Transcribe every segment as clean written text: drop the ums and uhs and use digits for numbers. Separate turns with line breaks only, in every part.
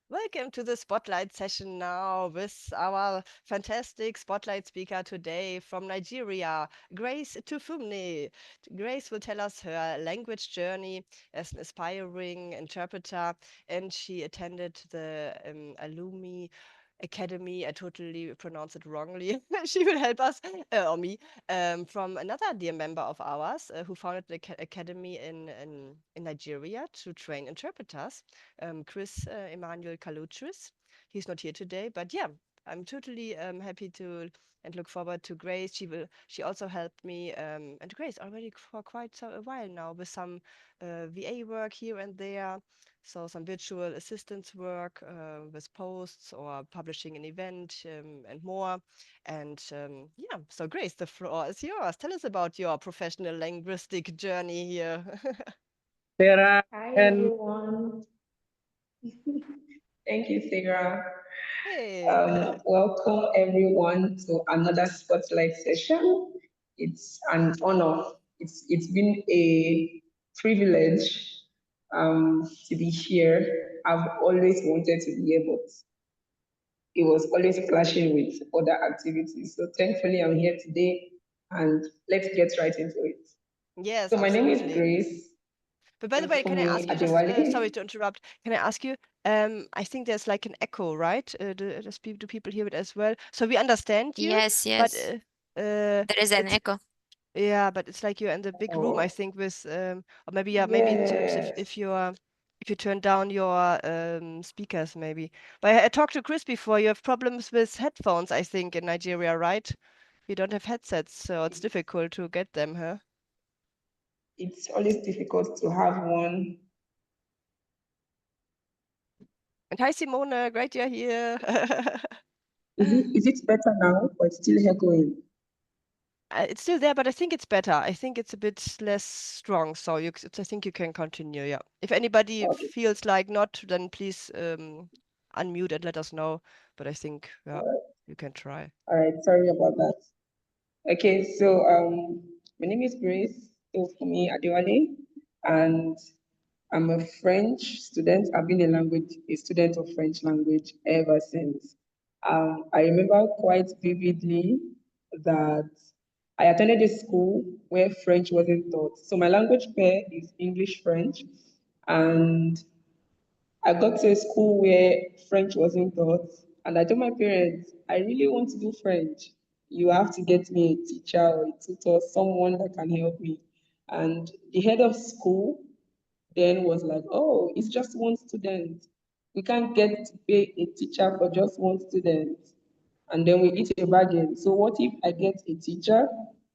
Welcome to the Spotlight session now with our fantastic Spotlight speaker today from Nigeria, Grace Tufumne. Grace will tell us her language journey as an aspiring interpreter, and she attended the Alumni Academy. I totally pronounced it wrongly. She will help us, or me, from another dear member of ours who founded the academy in Nigeria to train interpreters, Chris Emmanuel Kaluchis. He's not here today, but yeah, I'm totally happy to and look forward to Grace. She also helped me and Grace already for quite a while now with some VA work here and there. So some virtual assistance work with posts or publishing an event and more. And yeah, so Grace, the floor is yours. Tell us about your professional linguistic journey here.
Sarah,
Hi
and
everyone. Thank you, Sarah.
Hey.
Welcome everyone to another spotlight session. It's an honor. It's been a privilege to be here. I've always wanted to be here, but it was always clashing with other activities. So thankfully, I'm here today, and let's get right into it.
Yes,
So my name is
absolutely.
Grace
But by the way, can I
Fumi
ask you just, sorry
Adewale.
to interrupt, can I ask you, I think there's like an echo, right? Do people hear it as well? So we understand you,
Yes,
but
yes. There is an
it's,
echo.
yeah, but it's like you're in the big room, I
Oh,
think, with, or maybe, yeah, maybe it turns
yes.
if you turn down your speakers, maybe. But I talked to Chris before, you have problems with headphones, I think, in Nigeria, right? You don't have headsets, so it's difficult to get them, huh?
It's always difficult to have one.
And hi, Simone, great you're here.
Is it better now or it's still echoing?
It's still there, but I think it's better. I think it's a bit less strong, so I think you can continue. Yeah. If anybody
Okay.
feels like not, then please unmute and let us know. But I think yeah, you can try.
All right. Sorry about that. Okay. So my name is Grace Ofumi Adewale, and I'm a French student. I've been a student of French language ever since. I remember quite vividly that I attended a school where French wasn't taught. So my language pair is English French, and I got to a school where French wasn't taught, and I told my parents, I really want to do French. You have to get me a teacher or a tutor, someone that can help me. And the head of school then was like, oh, it's just one student. We can't get to pay a teacher for just one student. And then we eat a bargain. So what if I get a teacher?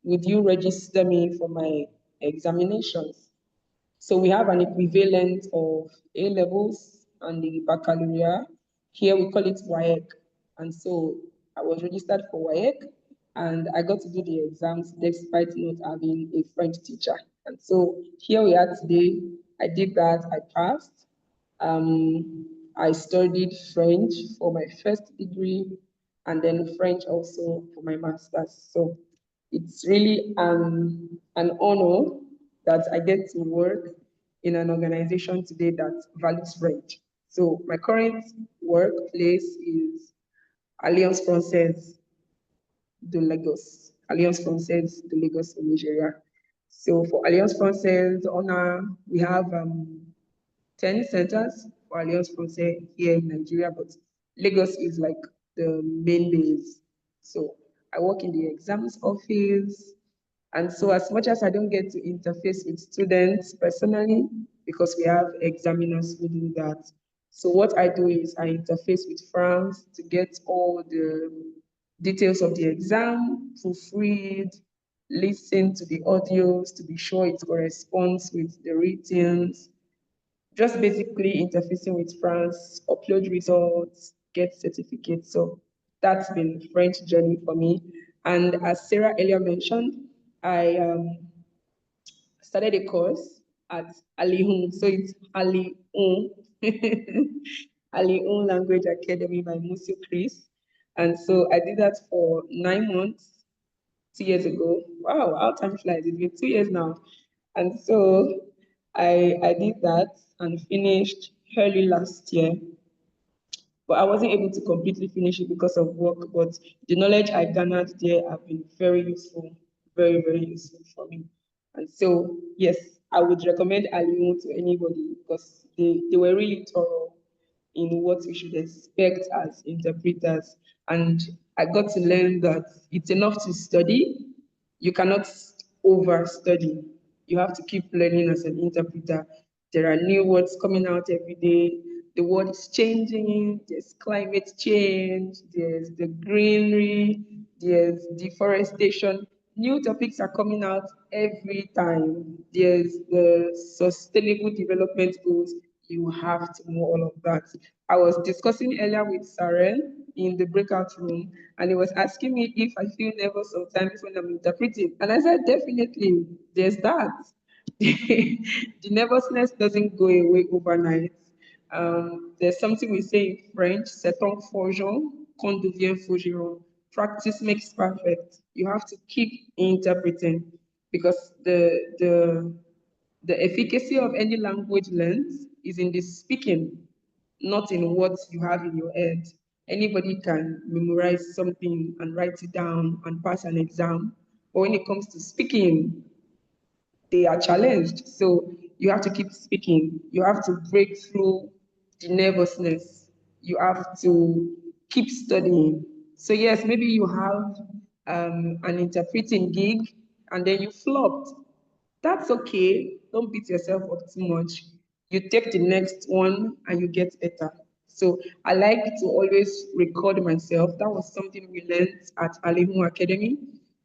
Would you register me for my examinations? So we have an equivalent of A levels and the baccalaureate. Here we call it WAEC. And so I was registered for WAEC and I got to do the exams despite not having a French teacher. And so here we are today. I did that, I passed. I studied French for my first degree and then French also for my master's. So it's really an honor that I get to work in an organization today that values French. So my current workplace is Alliance Française de Lagos, Alliance Française de Lagos in Nigeria. So for Alliance Française, we have 10 centers for Alliance Française here in Nigeria, but Lagos is like the main base. So I work in the exams office. And so as much as I don't get to interface with students personally, because we have examiners who do that. So what I do is I interface with France to get all the details of the exam, proofread, listen to the audios to be sure it corresponds with the writtens, just basically interfacing with France, upload results, get certificates. So that's been French journey for me. And as Sarah earlier mentioned, I started a course at Alihun. So it's Alihun, Alihun Language Academy by Musu Chris. And so I did that for 9 months, 2 years ago. Wow, how time flies. It's been 2 years now. And so I did that and finished early last year. but I wasn't able to completely finish it because of work. But the knowledge I garnered there have been very useful, very, very useful for me. And so, yes, I would recommend Alliance to anybody because they were really thorough in what we should expect as interpreters. And I got to learn that it's enough to study. You cannot over study. You have to keep learning as an interpreter. There are new words coming out every day. The world is changing. There's climate change. There's the greenery. There's deforestation. New topics are coming out every time. There's the sustainable development goals. You have to know all of that. I was discussing earlier with Sarah in the breakout room, and he was asking me if I feel nervous sometimes when I'm interpreting. And I said, definitely, there's that. The nervousness doesn't go away overnight. There's something we say in French, c'est en forgeant qu'on devient forgeron. Practice makes perfect. You have to keep interpreting because the efficacy of any language learned is in the speaking, not in what you have in your head. Anybody can memorize something and write it down and pass an exam. But when it comes to speaking, they are challenged. So you have to keep speaking. You have to break through the nervousness. You have to keep studying. So yes, maybe you have an interpreting gig and then you flopped. That's okay. Don't beat yourself up too much. You take the next one and you get better. So I like to always record myself. That was something we learned at Alimu Academy.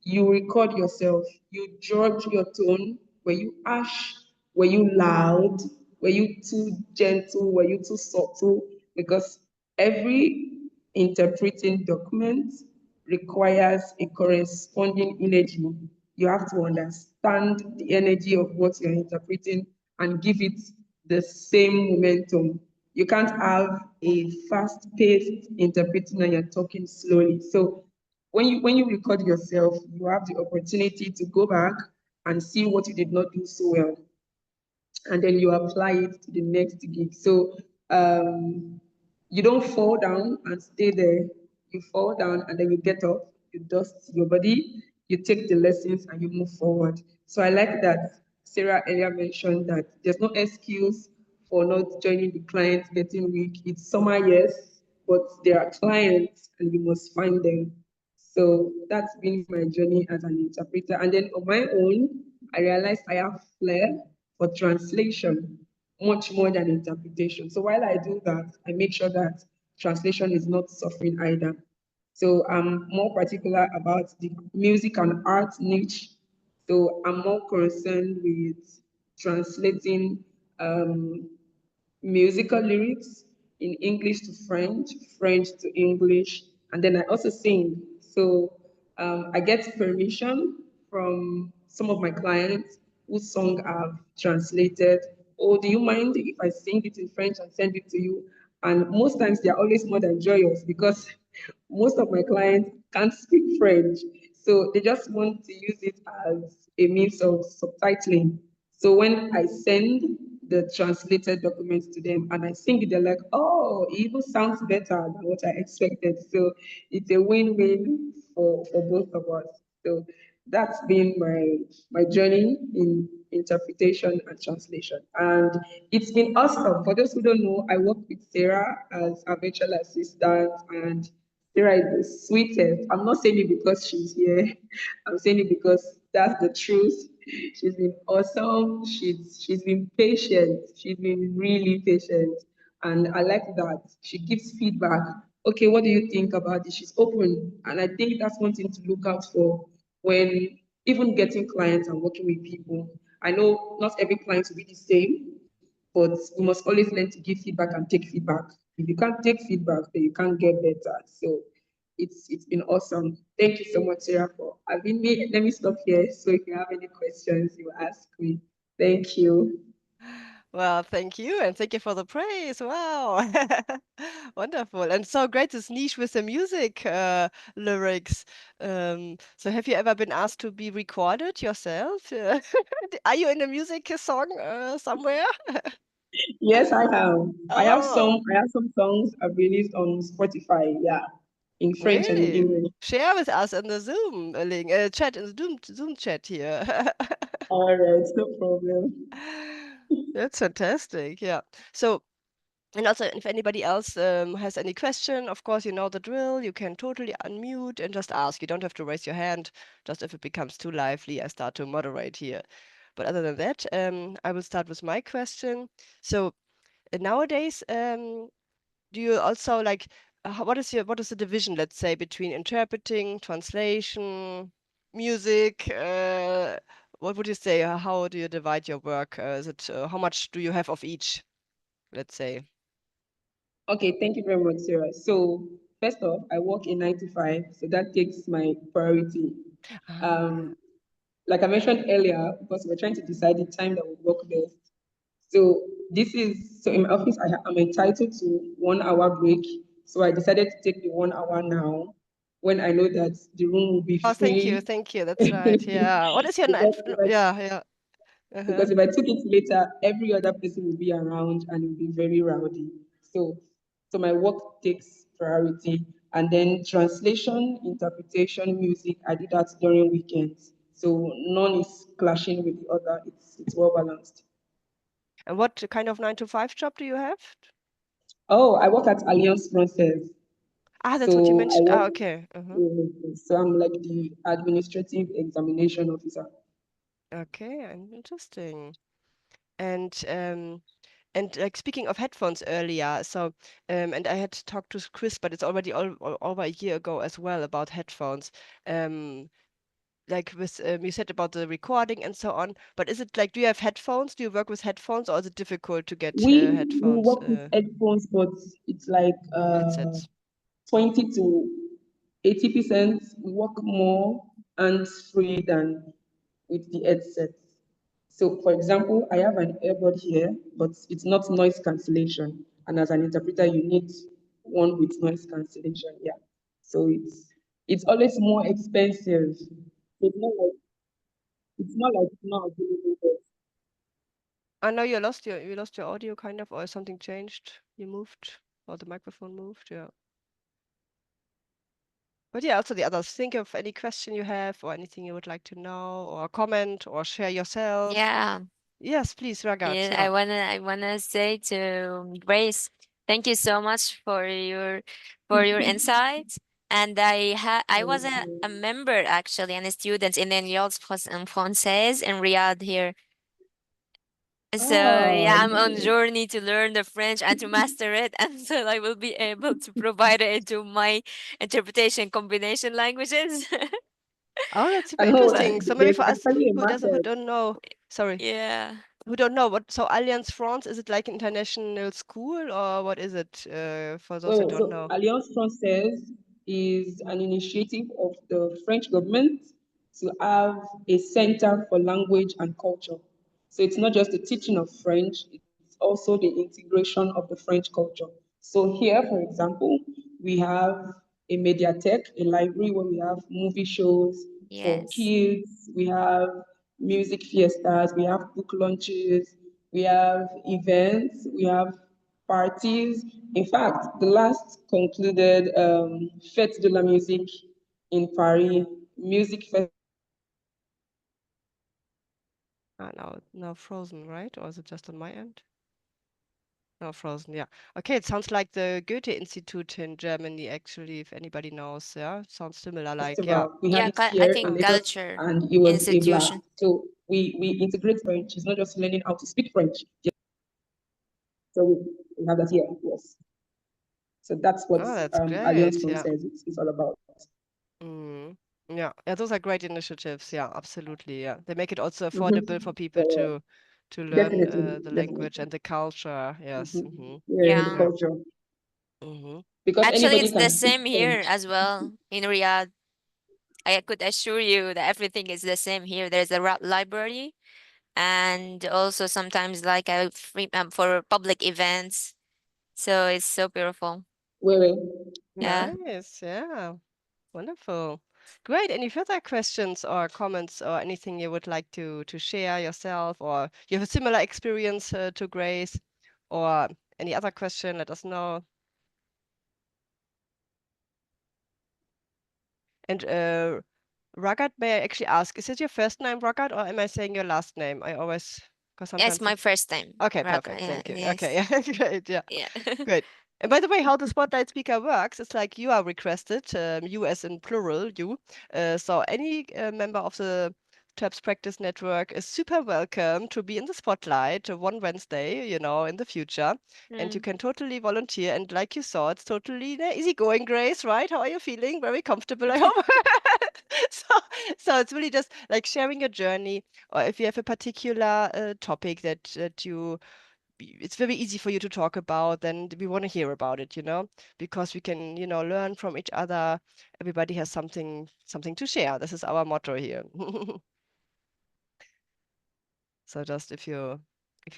You record yourself. You judge your tone. Were you harsh? Were you loud? Were you too gentle? Were you too subtle? Because every interpreting document requires a corresponding energy. You have to understand the energy of what you're interpreting and give it the same momentum. You can't have a fast-paced interpreting and you're talking slowly. So when you record yourself, you have the opportunity to go back and see what you did not do so well, and then you apply it to the next gig. So you don't fall down and stay there. You fall down and then you get up, you dust your body, you take the lessons and you move forward. So I like that Sarah earlier mentioned that there's no excuse for not joining the client getting weak. It's summer, yes, but there are clients and you must find them. So that's been my journey as an interpreter. And then on my own, I realized I have flair for translation much more than interpretation. So while I do that, I make sure that translation is not suffering either. So I'm more particular about the music and art niche. So I'm more concerned with translating musical lyrics in English to French, French to English, and then I also sing. So I get permission from some of my clients whose song I've translated. Oh, do you mind if I sing it in French and send it to you? And most times they're always more than joyous because most of my clients can't speak French. So they just want to use it as a means of subtitling. So when I send the translated documents to them and I sing it, they're like, oh, it even sounds better than what I expected. So it's a win-win for both of us. So that's been my journey in interpretation and translation. And it's been awesome. For those who don't know, I work with Sarah as a virtual assistant, and Sarah is the sweetest. I'm not saying it because she's here. I'm saying it because that's the truth. She's been awesome. She's been patient. She's been really patient. And I like that. She gives feedback. Okay, what do you think about this? She's open. And I think that's one thing to look out for when even getting clients and working with people. I know not every client will be the same, but you must always learn to give feedback and take feedback. If you can't take feedback, then you can't get better. So it's been awesome. Thank you so much, Sarah, for having me. Let me stop here. So if you have any questions, you ask me. Thank you.
Well, thank you, and thank you for the praise. Wow. Wonderful. And so great this niche with the music lyrics. So have you ever been asked to be recorded yourself? Are you in a music song somewhere?
Yes, I have.
Oh,
I have some songs I've released on Spotify, yeah, in French and in
really?
English.
Share with us in the Zoom link, chat, in the Zoom chat here.
All right, no problem.
That's fantastic. Yeah. So, and also, if anybody else has any question, of course, you know the drill. You can totally unmute and just ask. You don't have to raise your hand. Just if it becomes too lively, I start to moderate here. But other than that, I will start with my question. So, nowadays, do you also like what is the division, let's say, between interpreting, translation, music? What would you say? How do you divide your work? Is it how much do you have of each, let's say?
Okay, thank you very much, Sarah. So, first off, I work in 9 to 5, so that takes my priority.
Ah, yeah.
Um, like I mentioned earlier, because we're trying to decide the time that would work best. So so in my office, I'm entitled to 1 hour break. So I decided to take the 1 hour now when I know that the room will be
Oh, thank you,
free.
thank you. That's right. Yeah. What is your
Because
yeah, yeah. Uh-huh.
if I took it later, every other person will be around and it will be very rowdy. So, so my work takes priority. And then translation, interpretation, music, I do that during weekends. So none is clashing with the other. It's well balanced.
And what kind of 9 to 5 job do you have?
Oh, I work at Alliance Française.
Ah, that's what you
So I
mentioned.
work,
Ah, okay. Uh-huh.
so I'm like the administrative examination officer.
Okay, interesting. And like speaking of headphones earlier, so and I had talked to Chris, but it's already over a year ago as well about headphones. Um, like with you said about the recording and so on. But is it like, do you have headphones? Do you work with headphones, or is it difficult to get
We
headphones
work with headphones, but it's like
headsets?
20 to 80%. We work more hands-free than with the headsets. So, for example, I have an earbud here, but it's not noise cancellation. And as an interpreter, you need one with noise cancellation. Yeah. So it's always more expensive. It's not like it's not available.
I know you lost your audio kind of, or something changed. You moved, or the microphone moved. Yeah. But yeah, also the others. Think of any question you have or anything you would like to know or comment or share yourself.
Yeah.
Yes, please, Raghad.
Yeah,
Yeah.
I wanna say to Grace, thank you so much for your insights. And I was a member actually and a student in the Alliance Française in Riyadh here. So
Ah,
yeah, I'm on journey to learn the French and to master it, and so I will be able to provide it into my interpretation combination languages.
Oh, that's super
I know
So
interesting. So maybe
there's
for us
actually a
who
market.
don't know, sorry,
yeah.
who don't know what, so Alliance France, is it like international school or what is it for those who don't
So
know?
Alliance Française is an initiative of the French government to have a center for language and culture. So it's not just the teaching of French, it's also the integration of the French culture. So here, for example, we have a mediathèque, a library where we have movie shows for
Yes.
kids, we have music fiestas, we have book launches, we have events, we have parties. In fact, the last concluded Fête de la Musique in Paris, music
Ah, now frozen, right? Or is it just on my end? No, frozen, yeah. Okay, it sounds like the Goethe Institute in Germany, actually, if anybody knows. Yeah, sounds similar, like, yeah.
festival. We had
Yeah,
it
I
here in
think
Lagos,
culture
and it was a blast.
institution.
So we integrate French. It's not just learning how to speak French. So we have that here. Yes. So that's what
Oh, that's
Alliance
great. Yeah.
Française is all about.
Mm. Yeah, yeah, those are great initiatives. Yeah, absolutely. Yeah, they make it also affordable for people
So
to learn
definitely,
the language
definitely.
and the culture. Yes. Mm-hmm.
Yeah, the
Yeah.
Yeah.
culture.
Mm-hmm.
Because
Actually,
anybody
it's the
can speak
same here
French.
as well in Riyadh. I could assure you that everything is the same here. There's a library and also sometimes like a free for public events. So it's so beautiful.
Wait.
Yeah.
Nice. Yeah. Wonderful. Great. Any further questions or comments or anything you would like to share yourself, or you have a similar experience to Grace? Or any other question, let us know. And Raghad, may I actually ask, is it your first name, Raghad, or am I saying your last name? I always, because
It's
sometimes.
my first time.
Okay,
Raghad,
perfect.
yeah,
Thank you.
yes.
Okay, yeah, great. Yeah,
Yeah.
great. And by the way, how the Spotlight Speaker works, it's like you are requested, you as in plural, you. So any member of the Terps Practice Network is super welcome to be in the spotlight one Wednesday, you know, in the future. And you
Mm.
can totally volunteer. And like you saw, it's totally easygoing, Grace, right? How are you feeling? Very comfortable, I hope. so, so it's really just like sharing your journey, or if you have a particular topic that you it's very easy for you to talk about, then we want to hear about it, you know, because we can, you know, learn from each other. Everybody has something to share. This is our motto here. So just if you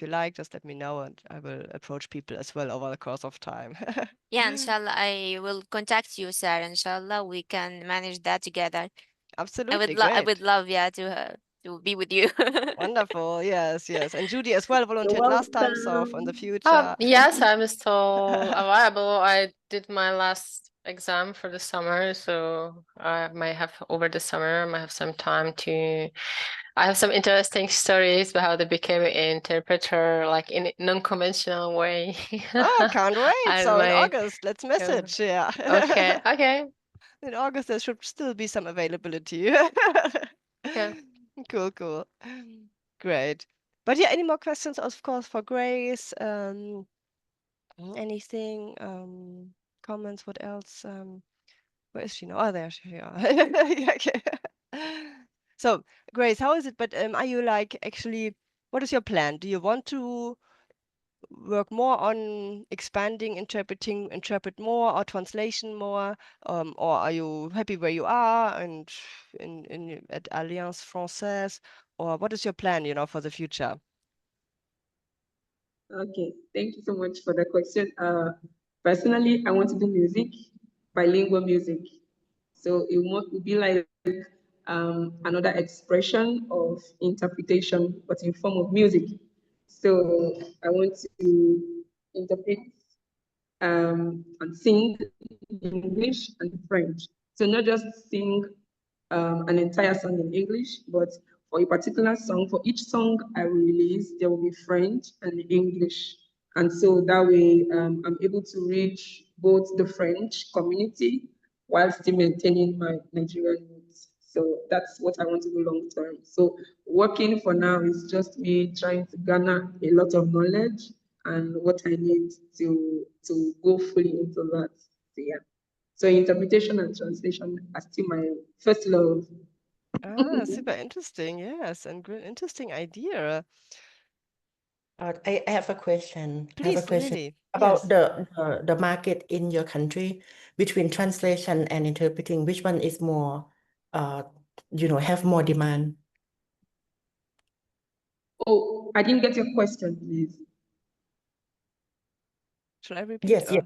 like, just let me know and I will approach people as well over the course of time.
Yeah, inshallah, I will contact you, Sarah. Inshallah, we can manage that together.
Absolutely
I would
great.
love, yeah, to be with you.
Wonderful. Yes, yes. And Judy as well
You're
volunteered last time, so in the
welcome.
future.
Yes, I'm still available. I did my last exam for the summer, so I might have over the summer, I might have some time to. I have some interesting stories about how they became an interpreter, like in a non-conventional way.
Oh, can't wait.
And
So in
my
August, let's
yeah.
message. Yeah.
Okay, okay,
In August, there should still be some availability.
okay.
Cool, cool. Great. But yeah, any more questions, of course, for Grace? Anything? Comments? What else? Where is she now? Oh, there she are. Yeah, okay. So, Grace, how is it? But are you like actually, what is your plan? Do you want to work more on expanding, interpret more or translation more? Or are you happy where you are and at Alliance Française? Or what is your plan, you know, for the future?
Okay, thank you so much for the question. Personally, I want to do music, bilingual music. So it would be like another expression of interpretation, but in form of music. So I want to interpret and sing English and French. So not just sing an entire song in English, but for a particular song, for each song I will release, there will be French and English. And so that way I'm able to reach both the French community while still maintaining my Nigerian roots. So that's what I want to do long term. So working for now is just me trying to garner a lot of knowledge and what I need to go fully into that. So yeah. So interpretation and translation are still my first love.
Ah, super interesting. Yes, and great, interesting idea.
I have a question. I have a
Please,
question
Lily.
about
Yes.
the market in your country between translation and interpreting. Which one is more, have more demand?
Oh, I didn't get your question, please.
Shall I repeat?
Yes, yes.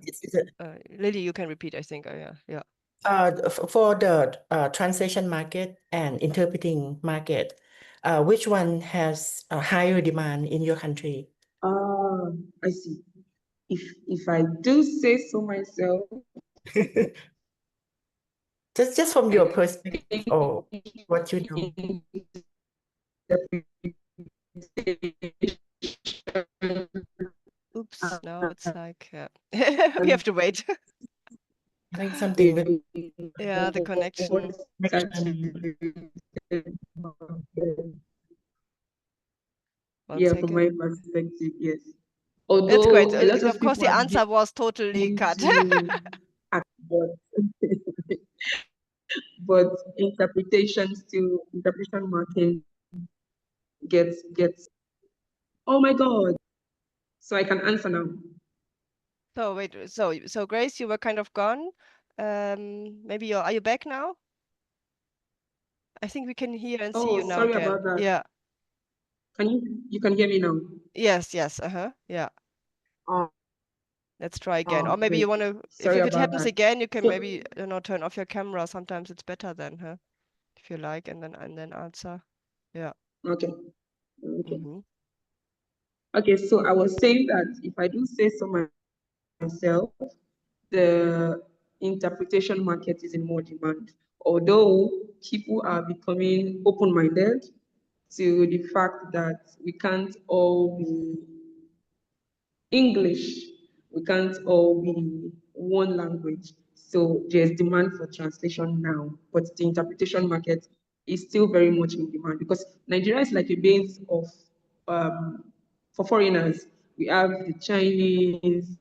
Lily, you can repeat, I think. Yeah, yeah.
For the translation market and interpreting market, which one has a higher demand in your country?
I see. If I do say so myself,
Just from your
I
perspective or what you know.
think
Oops, now it's like we have to wait.
Having something with
Yeah, the connection.
connection.
One
Yeah, from my
second.
perspective, yes.
It's great.
Although a lot
Of
of
course,
people
the
are
answer was totally
beginning
cut.
to act, but interpretation marking gets. Oh my God! So I can answer now.
So wait, so Grace, you were kind of gone. Maybe are you back now? I think we can hear and see
Oh,
you now
sorry
again.
about that.
Yeah.
You can hear me now?
Yes, yes. Yeah.
Oh,
Let's try again. Or maybe
great.
you want to,
Sorry
if it
about
happens
that.
again, you can
So,
maybe, you know, turn off your camera. Sometimes it's better then, huh? If you like, and then answer. Yeah.
okay. Okay.
Mm-hmm.
Okay, so I was saying that if I do say so myself, the interpretation market is in more demand. Although people are becoming open-minded to the fact that we can't all be English, we can't all be one language. So there's demand for translation now, but the interpretation market is still very much in demand because Nigeria is like a base of for foreigners. We have the Chinese,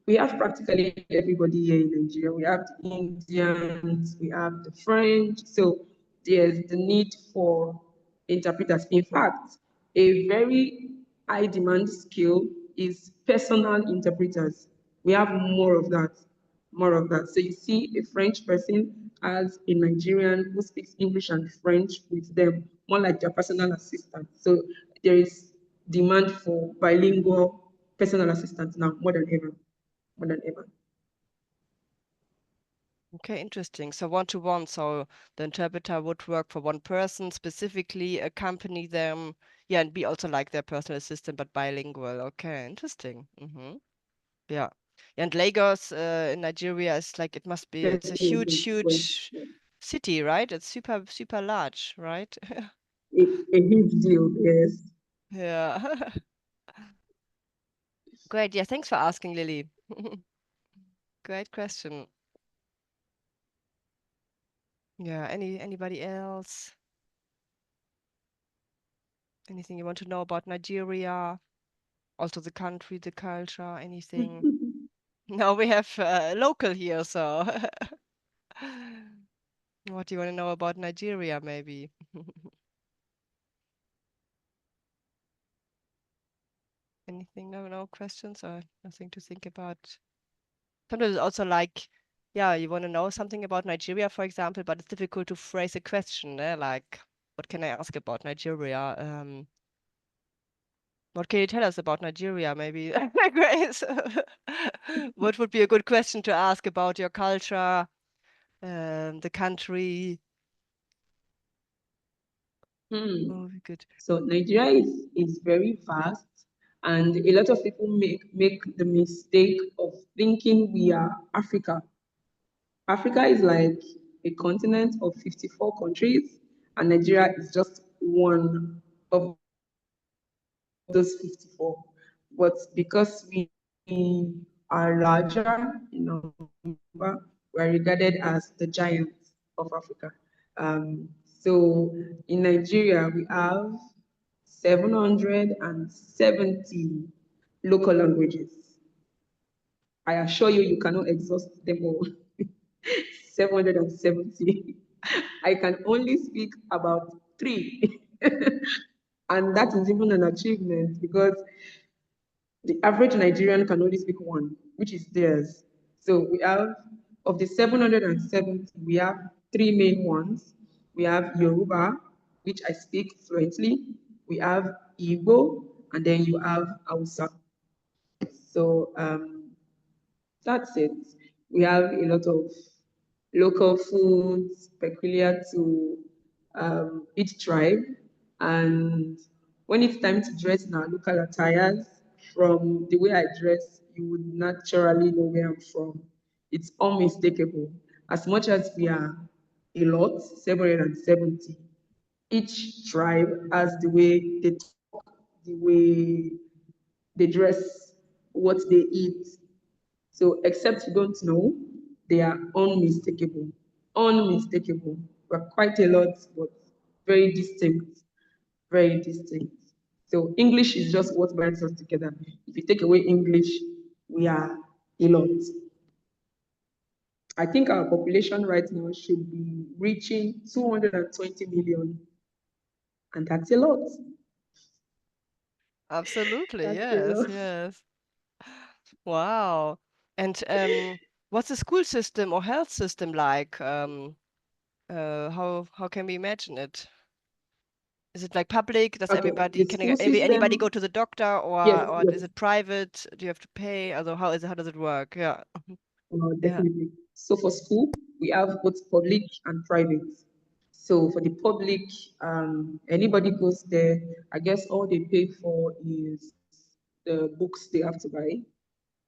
we have practically everybody here in Nigeria. We have the Indians, we have the French. So there's the need for interpreters. In fact, a very high demand skill is personal interpreters. We have more of that, more of that. So you see a French person as a Nigerian who speaks English and French with them, more like their personal assistant. So there is demand for bilingual personal assistants now more than ever, more than ever.
Okay, interesting. So one-to-one, so the interpreter would work for one person, specifically accompany them, yeah, and be also like their personal assistant, but bilingual. Okay, interesting. Yeah. And Lagos in Nigeria is like, it must be, it's a
Definitely
huge, huge
a,
city, right? It's super, super large, right?
a huge deal, yes.
Yeah. Great. Yeah, thanks for asking, Lily. Great question. Yeah, anybody else? Anything you want to know about Nigeria? Also the country, the culture, anything? No, we have local here, so what do you want to know about Nigeria, maybe? Anything? No questions or nothing to think about? Sometimes it's also like, yeah, you want to know something about Nigeria, for example, but it's difficult to phrase a question, like, what can I ask about Nigeria? What can you tell us about Nigeria, maybe, Grace? What would be a good question to ask about your culture, the country? Oh, good.
So Nigeria is very vast, and a lot of people make the mistake of thinking we are Africa. Africa is like a continent of 54 countries, and Nigeria is just one of those 54. But because we are larger in number, we're regarded as the giants of Africa. So in Nigeria, we have 770 local languages. I assure you, you cannot exhaust them all. 770. I can only speak about three. And that is even an achievement because the average Nigerian can only speak one, which is theirs. So we have, of the 770, we have three main ones. We have Yoruba, which I speak fluently. We have Igbo, and then you have Hausa. So that's it. We have a lot of local foods peculiar to each tribe. And when it's time to dress in our local attires, from the way I dress, you would naturally know where I'm from. It's unmistakable. As much as we are a lot, 770, each tribe has the way they talk, the way they dress, what they eat. So except you don't know, they are unmistakable. Unmistakable. We're quite a lot, but very distinct. Very distinct. So English is just what binds us together. If you take away English, we are a lot. I think our population right now should be reaching 220 million, and that's a lot.
Absolutely,
That's a
yes,
lot.
yes. Wow. And what's the school system or health system like? How can we imagine it? Is it like public? Does
Okay,
everybody
the
can
school
anybody go
system,
to the doctor,
yes,
or is
yes.
it private? Do you have to pay? Also, how does it work? Yeah. Yeah.
Definitely. So for school, we have both public and private. So for the public, anybody goes there, I guess all they pay for is the books they have to buy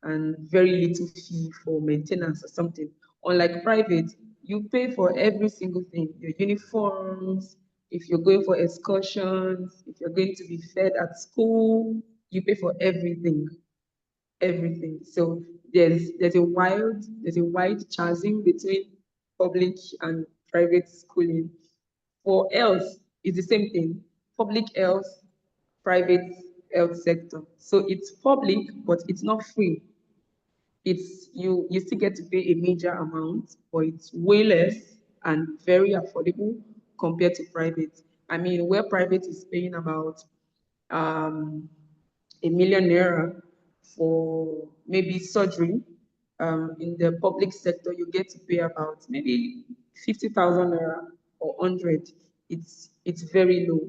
and very little fee for maintenance or something. Unlike private, you pay for every single thing, your uniforms, if you're going for excursions, if you're going to be fed at school, you pay for everything, everything. So there's a wide chasm between public and private schooling. For health, it's the same thing. Public health, private health sector. So it's public, but it's not free. It's you still get to pay a major amount, but it's way less and very affordable compared to private. I mean, where private is paying about um, a 1 million naira for maybe surgery, in the public sector, you get to pay about maybe 50,000 naira or 100. It's very low.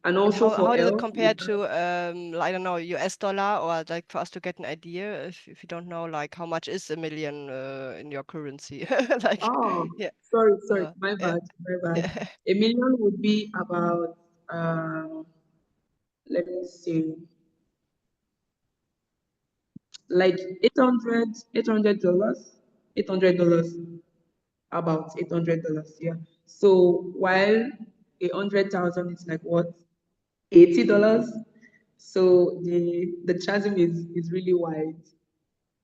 And
And
also for
how does it
health,
compare to I don't know, US dollar, or like for us to get an idea, if you don't know, like how much is 1 million in your currency? Like,
oh,
yeah.
sorry, my
Yeah.
bad, my bad. 1 million would be about, let me see, like $800, $800, about $800, yeah. So while 100,000 is like what, $80. So the chasm is really wide.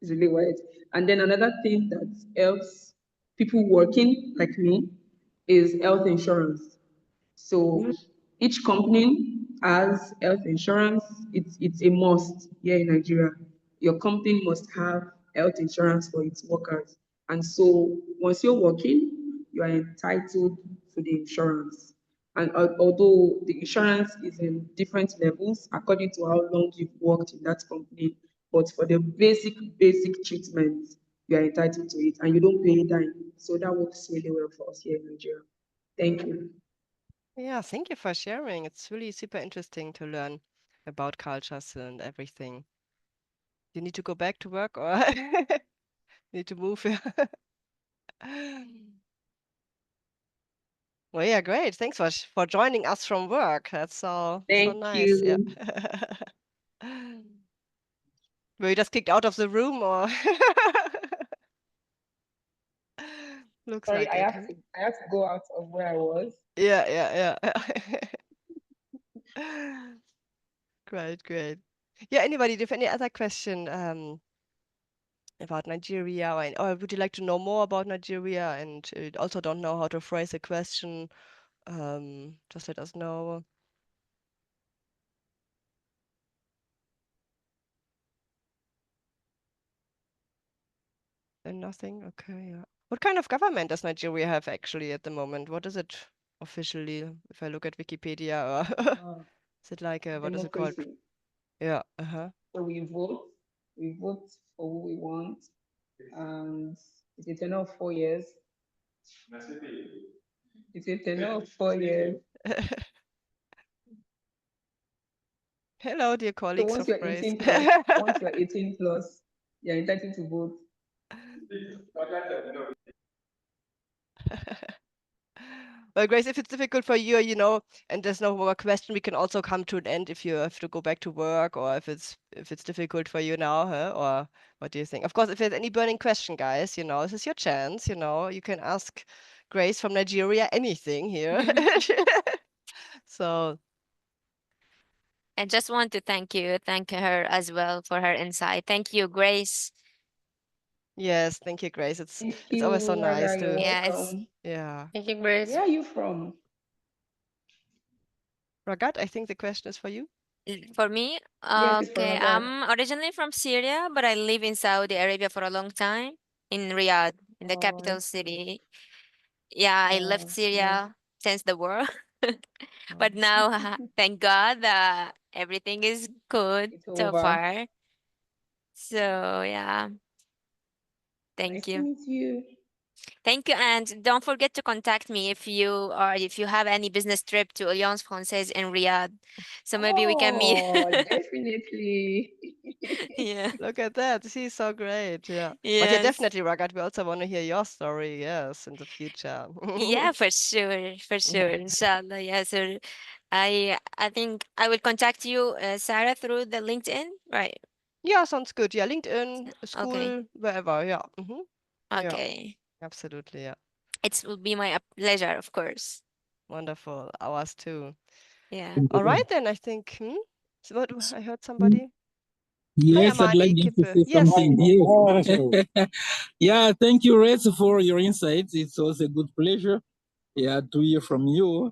It's really wide. And then another thing that helps people working like me is health insurance. So each company has health insurance. It's a must here in Nigeria. Your company must have health insurance for its workers. And so once you're working, you are entitled to the insurance. And although the insurance is in different levels according to how long you've worked in that company, but for the basic treatment, you are entitled to it and you don't pay a dime. So that works really well for us here in Nigeria. Thank you.
Yeah, thank you for sharing. It's really super interesting to learn about cultures and everything. You need to go back to work, or need to move? Well, yeah, great. Thanks for joining us from work. That's so
Thank
nice. Yeah.
you.
Were you just kicked out of the room, or looks
Sorry,
like
I
it,
have
huh?
to I have to go out of where I was.
Yeah. Great, great. Yeah, anybody, do you have any other question about Nigeria, or would you like to know more about Nigeria and also don't know how to phrase a question? Just let us know. And nothing? Okay, yeah. What kind of government does Nigeria have actually at the moment? What is it officially, if I look at Wikipedia, or
Uh,
is it like what is it called?
Democracy.
Yeah, uh-huh.
So we vote for who we want, and it's a tenure of 4 years. It's a tenure of 4 years.
Hello, dear
So
colleagues
once
of
you're
Grace.
18 plus, once you're 18 plus, you're entitled to vote.
Well, Grace, if it's difficult for you, and there's no more question, we can also come to an end if you have to go back to work, or if it's difficult for you now, huh? Or what do you think? Of course, if there's any burning question, guys, this is your chance, you can ask Grace from Nigeria anything here. So
I just want to thank her as well for her insight. Thank you, Grace.
yes, thank you, Grace. It's
Thank
it's always so
you,
nice
Raga. You're
to,
Yeah, it's
welcome.
yeah.
Thank you, Grace.
Where are you from?
Raghad, I think the question is for you.
for me.
Yes, it's for
Okay,
Raga.
I'm originally from Syria, but I live in Saudi Arabia for a long time in Riyadh, in the
Oh, I
capital
see.
city. Yeah, I left
Nice.
Syria since the war,
Oh,
but now, thank God that everything is good
it's
so
over.
far. So yeah,
Nice
thank
to
you.
meet you.
Thank you, and don't forget to contact me if you have any business trip to Alliance Française in Riyadh. So maybe we can meet.
Oh, definitely.
Yeah.
Look at that. She's so great. Yeah. But yeah,
Yes.
definitely, Raghad. We also want to hear your story. Yes, in the future.
Yeah, for sure, for sure. Inshallah. Yeah. So I think I will contact you, Sarah, through the LinkedIn. Right.
Yeah, sounds good. Yeah, LinkedIn,
Okay.
school, wherever. Yeah. Yeah,
Okay.
absolutely. Yeah.
It will be my pleasure, of course.
Wonderful. Ours too.
Yeah.
All right, then I think. So what? I heard somebody. Hi,
Yes, I'd like
Amani,
just to
Kibwe.
say
Yes.
something here. Yeah, thank you, Rex, for your insights. It was a good pleasure, yeah, to hear from you.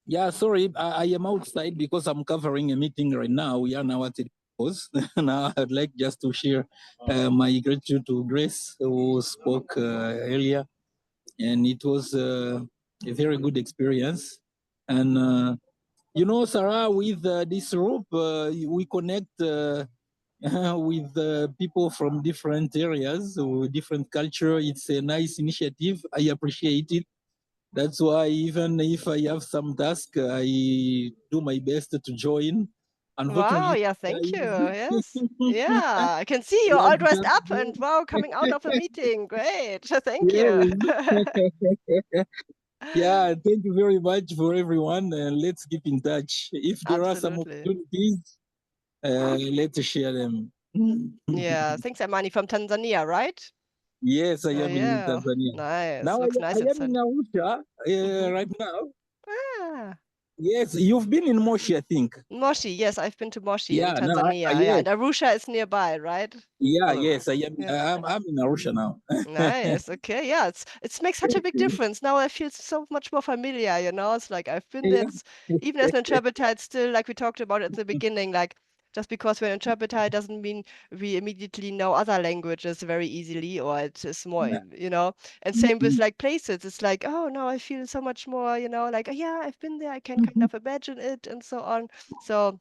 Yeah, sorry, I am outside because I'm covering a meeting right now. We are now at it was. Now I'd like just to share my gratitude to Grace, who spoke earlier, and it was a very good experience. And you know, Sarah, with this group, we connect with people from different areas, or different culture. It's a nice initiative. I appreciate it. That's why even if I have some task, I do my best to join.
Wow.
Unfortunately,
Yeah. Thank you. Yes. Yeah. I can see you're all dressed up and wow, coming out of a meeting. Great. Thank you.
yeah, thank you very much for everyone, and let's keep in touch. If there are some
Absolutely.
opportunities, let's share them.
Yeah. Thanks, Amani from Tanzania, right?
Yes, I am in
Yeah.
Tanzania.
Nice.
Now
Looks
I
nice
am in
inside.
Arusha
Mhm.
right now.
Ah.
Yes, you've been in Moshi, I think.
Moshi, yes, I've been to Moshi in
Yeah, no,
Tanzania. Yeah,
yes,
and Arusha is nearby, right?
yeah,
Although,
yes, I am.
yeah,
I'm in Arusha now.
nice. Okay, yeah, it makes such a big difference. Now I feel so much more familiar. It's like I've been there.
Yeah.
Even as an interpreter, it's still like we talked about at the beginning. Like just because we're an interpreter, it doesn't mean we immediately know other languages very easily, or it is more, And same with like places. It's like, oh, now I feel so much more. Like, oh, yeah, I've been there. I can kind of imagine it, and so on. So.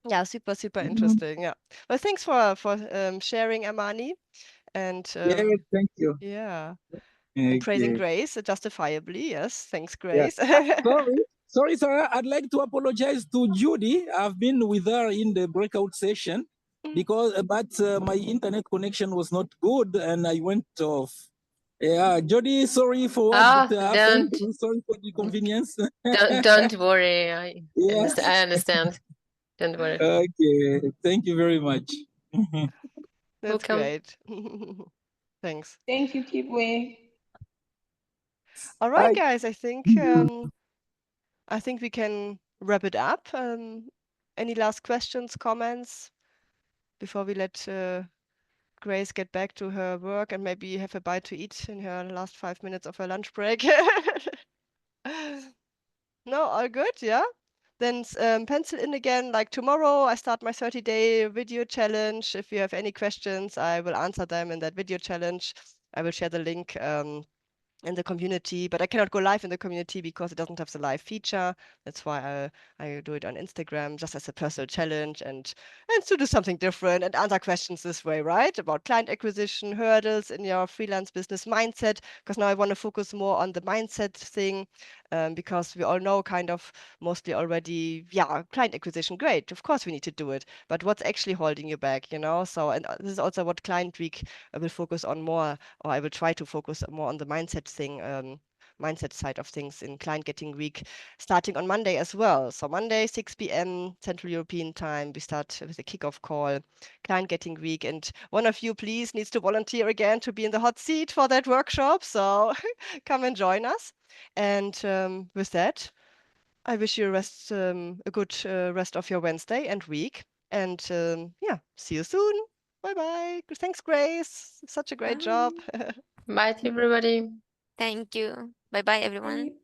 Yeah, super, super interesting. Yeah. Well, thanks for sharing, Amani, and
Yes, thank you.
yeah, and praising
Okay.
Grace justifiably. Yes, thanks,
Yeah.
Grace.
Sorry, Sarah. I'd like to apologize to Judy. I've been with her in the breakout session because, but my internet connection was not good, and I went off. Yeah, Judy, sorry for what
Ah,
happened. Sorry for the inconvenience.
don't worry. I
Yeah.
understand. Don't worry.
Okay. Thank you very much.
That's
Welcome.
great. Thanks.
Thank you, Kibwe.
All right,
Hi.
guys. I think we can wrap it up. Any last questions, comments before we let Grace get back to her work and maybe have a bite to eat in her last 5 minutes of her lunch break? No, all good, yeah? Then pencil in again, like tomorrow I start my 30-day video challenge. If you have any questions, I will answer them in that video challenge. I will share the link in the community, but I cannot go live in the community because it doesn't have the live feature. That's why I do it on Instagram just as a personal challenge and to do something different and answer questions this way, right? About client acquisition, hurdles in your freelance business mindset, because now I want to focus more on the mindset thing, because we all know kind of mostly already, yeah, client acquisition, great. Of course we need to do it, but what's actually holding you back? So, and this is also what Client Week will focus on more, or I will try to focus more on the mindset thing, mindset side of things in Client Getting Week, starting on Monday as well. So Monday, 6 p.m. Central European Time, we start with a kickoff call, Client Getting Week. And one of you, please, needs to volunteer again to be in the hot seat for that workshop. So come and join us. And with that, I wish you a good rest of your Wednesday and week. And yeah, see you soon. Bye bye. Thanks, Grace. Such a great job.
Bye to everybody.
Thank you. Bye bye, everyone.